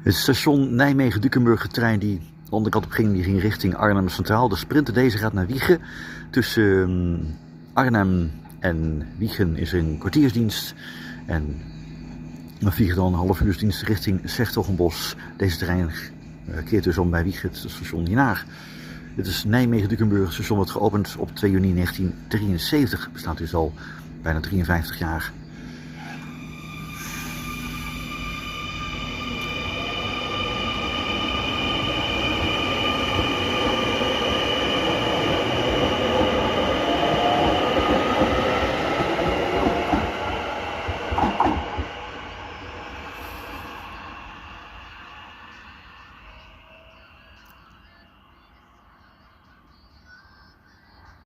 Het station Nijmegen-Dukenburg, de trein die de andere kant op ging, die ging richting Arnhem Centraal. De sprinter deze gaat naar Wijchen. Tussen Arnhem en Wijchen is er een kwartiersdienst. En dan vliegen dan een halfuursdienst richting 's-Hertogenbosch. Deze trein keert dus om bij Wijchen, het station hiernaar. Dit is Nijmegen-Dukenburg. Het station wordt geopend op 2 juni 1973. Bestaat dus al bijna 53 jaar.